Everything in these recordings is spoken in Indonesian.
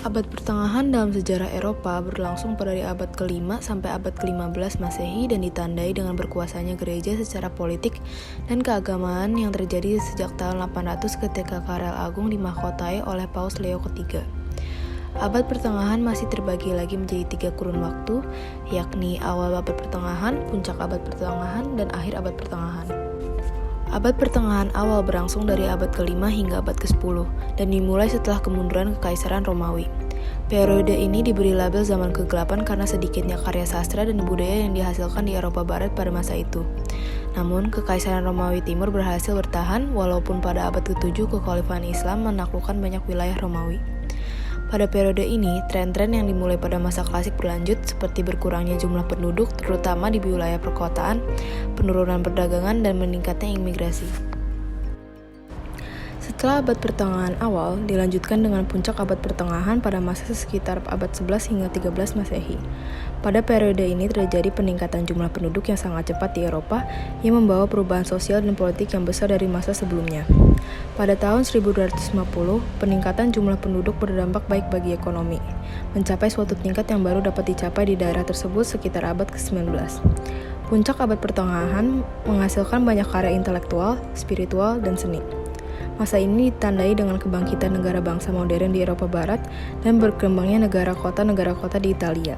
Abad pertengahan dalam sejarah Eropa berlangsung pada abad ke-5 sampai abad ke-15 Masehi dan ditandai dengan berkuasanya gereja secara politik dan keagamaan yang terjadi sejak tahun 800 ketika Karel Agung dimahkotai oleh Paus Leo III. Abad pertengahan masih terbagi lagi menjadi 3 kurun waktu, yakni awal abad pertengahan, puncak abad pertengahan, dan akhir abad pertengahan. Abad pertengahan awal berlangsung dari abad ke-5 hingga abad ke-10 dan dimulai setelah kemunduran Kekaisaran Romawi. Periode ini diberi label zaman kegelapan karena sedikitnya karya sastra dan budaya yang dihasilkan di Eropa Barat pada masa itu. Namun, Kekaisaran Romawi Timur berhasil bertahan walaupun pada abad ke-7 kekhalifahan Islam menaklukkan banyak wilayah Romawi. Pada periode ini, tren-tren yang dimulai pada masa klasik berlanjut seperti berkurangnya jumlah penduduk terutama di wilayah perkotaan, penurunan perdagangan, dan meningkatnya imigrasi. Setelah abad pertengahan awal, dilanjutkan dengan puncak abad pertengahan pada masa sekitar abad 11 hingga 13 Masehi. Pada periode ini terjadi peningkatan jumlah penduduk yang sangat cepat di Eropa yang membawa perubahan sosial dan politik yang besar dari masa sebelumnya. Pada tahun 1250, peningkatan jumlah penduduk berdampak baik bagi ekonomi, mencapai suatu tingkat yang baru dapat dicapai di daerah tersebut sekitar abad ke-19. Puncak abad pertengahan menghasilkan banyak karya intelektual, spiritual, dan seni. Masa ini ditandai dengan kebangkitan negara bangsa modern di Eropa Barat dan berkembangnya negara kota di Italia.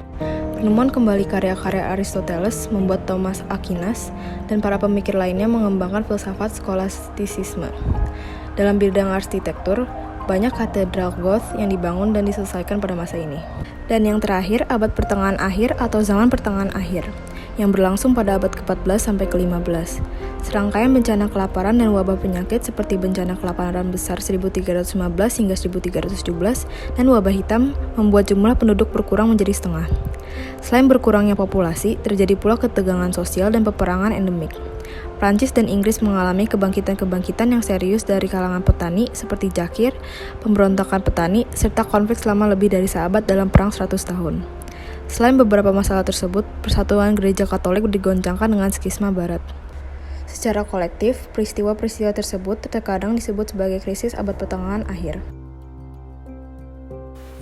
Penemuan kembali karya-karya Aristoteles membuat Thomas Aquinas dan para pemikir lainnya mengembangkan filsafat skolastisisme. Dalam bidang arsitektur, banyak katedral Goth yang dibangun dan diselesaikan pada masa ini. Dan yang terakhir, abad pertengahan akhir atau zaman pertengahan akhir, yang berlangsung pada abad ke-14 sampai ke-15. Serangkaian bencana kelaparan dan wabah penyakit seperti bencana kelaparan besar 1315 hingga 1317 dan wabah hitam membuat jumlah penduduk berkurang menjadi setengah. Selain berkurangnya populasi, terjadi pula ketegangan sosial dan peperangan endemik. Prancis dan Inggris mengalami kebangkitan-kebangkitan yang serius dari kalangan petani seperti Jakir, pemberontakan petani, serta konflik selama lebih dari seabad dalam perang 100 tahun. Selain beberapa masalah tersebut, persatuan gereja Katolik digoncangkan dengan skisma barat. Secara kolektif, peristiwa-peristiwa tersebut terkadang disebut sebagai krisis abad pertengahan akhir.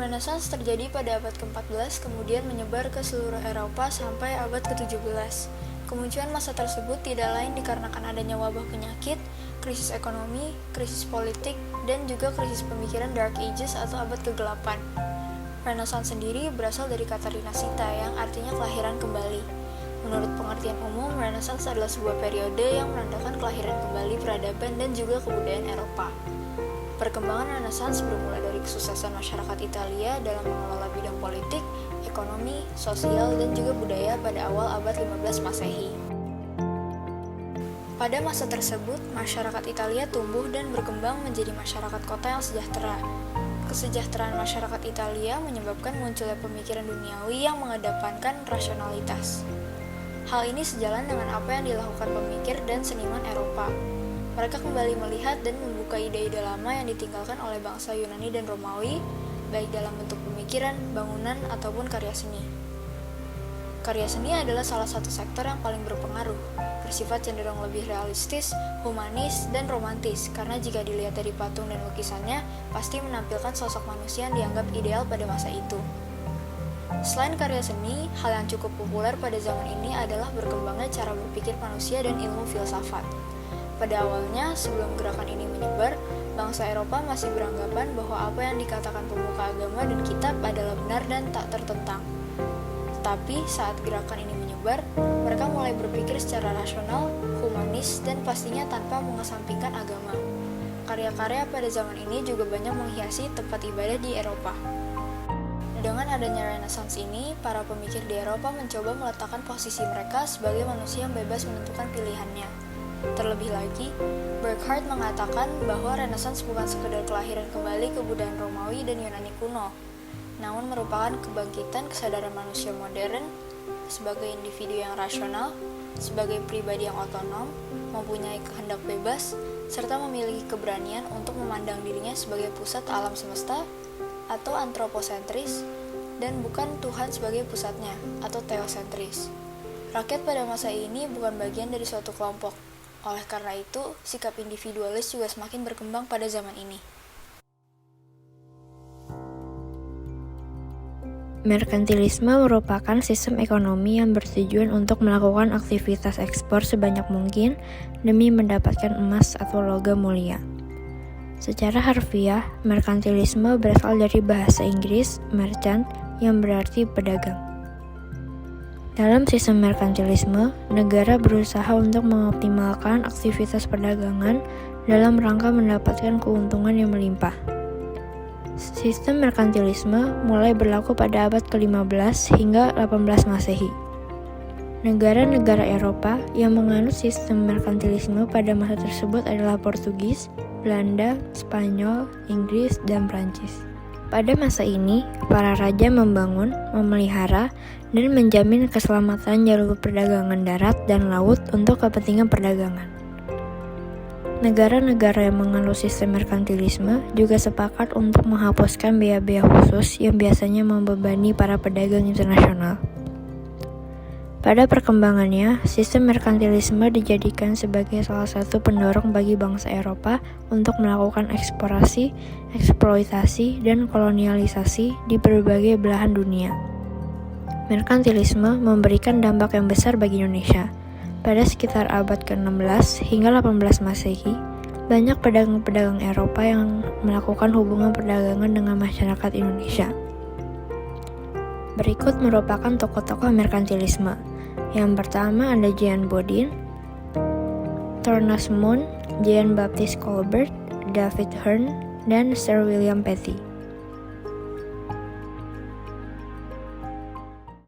Renaissance terjadi pada abad ke-14, kemudian menyebar ke seluruh Eropa sampai abad ke-17. Kemunculan masa tersebut tidak lain dikarenakan adanya wabah penyakit, krisis ekonomi, krisis politik, dan juga krisis pemikiran Dark Ages atau abad ke-8. Renaissance sendiri berasal dari kata rinascita yang artinya kelahiran kembali. Menurut pengertian umum, Renaissance adalah sebuah periode yang menandakan kelahiran kembali peradaban dan juga kebudayaan Eropa. Perkembangan Renaissance bermula dari kesuksesan masyarakat Italia dalam mengelola bidang politik, ekonomi, sosial, dan juga budaya pada awal abad 15 Masehi. Pada masa tersebut, masyarakat Italia tumbuh dan berkembang menjadi masyarakat kota yang sejahtera. Kesejahteraan masyarakat Italia menyebabkan munculnya pemikiran duniawi yang mengedepankan rasionalitas. Hal ini sejalan dengan apa yang dilakukan pemikir dan seniman Eropa. Mereka kembali melihat dan membuka ide-ide lama yang ditinggalkan oleh bangsa Yunani dan Romawi, baik dalam bentuk pemikiran, bangunan, ataupun karya seni. Karya seni adalah salah satu sektor yang paling berpengaruh, bersifat cenderung lebih realistis, humanis, dan romantis, karena jika dilihat dari patung dan lukisannya, pasti menampilkan sosok manusia yang dianggap ideal pada masa itu. Selain karya seni, hal yang cukup populer pada zaman ini adalah berkembangnya cara berpikir manusia dan ilmu filsafat. Pada awalnya, sebelum gerakan ini menyebar, bangsa Eropa masih beranggapan bahwa apa yang dikatakan pemuka agama dan kitab adalah benar dan tak tertentang. Tetapi saat gerakan ini menyebar, mereka mulai berpikir secara rasional, humanis, dan pastinya tanpa mengesampingkan agama. Karya-karya pada zaman ini juga banyak menghiasi tempat ibadah di Eropa. Dengan adanya Renaissance ini, para pemikir di Eropa mencoba meletakkan posisi mereka sebagai manusia yang bebas menentukan pilihannya. Terlebih lagi, Burckhardt mengatakan bahwa Renaissance bukan sekedar kelahiran kembali kebudayaan Romawi dan Yunani kuno, namun merupakan kebangkitan kesadaran manusia modern sebagai individu yang rasional, sebagai pribadi yang otonom, mempunyai kehendak bebas, serta memiliki keberanian untuk memandang dirinya sebagai pusat alam semesta atau antroposentris, dan bukan Tuhan sebagai pusatnya atau teosentris. Rakyat pada masa ini bukan bagian dari suatu kelompok. Oleh karena itu, sikap individualis juga semakin berkembang pada zaman ini. Merkantilisme merupakan sistem ekonomi yang bertujuan untuk melakukan aktivitas ekspor sebanyak mungkin demi mendapatkan emas atau logam mulia. Secara harfiah, merkantilisme berasal dari bahasa Inggris merchant yang berarti pedagang. Dalam sistem merkantilisme, negara berusaha untuk mengoptimalkan aktivitas perdagangan dalam rangka mendapatkan keuntungan yang melimpah. Sistem merkantilisme mulai berlaku pada abad ke-15 hingga 18 Masehi. Negara-negara Eropa yang menganut sistem merkantilisme pada masa tersebut adalah Portugis, Belanda, Spanyol, Inggris, dan Prancis. Pada masa ini, para raja membangun, memelihara, dan menjamin keselamatan jalur perdagangan darat dan laut untuk kepentingan perdagangan. Negara-negara yang menganut sistem merkantilisme juga sepakat untuk menghapuskan biaya-biaya khusus yang biasanya membebani para pedagang internasional. Pada perkembangannya, sistem merkantilisme dijadikan sebagai salah satu pendorong bagi bangsa Eropa untuk melakukan eksplorasi, eksploitasi, dan kolonialisasi di berbagai belahan dunia. Merkantilisme memberikan dampak yang besar bagi Indonesia. Pada sekitar abad ke-16 hingga 18 Masehi, banyak pedagang-pedagang Eropa yang melakukan hubungan perdagangan dengan masyarakat Indonesia. Berikut merupakan tokoh-tokoh merkantilisme. Yang pertama ada Jean Bodin, Thomas Moon, Jean Baptiste Colbert, David Hearn, dan Sir William Petty.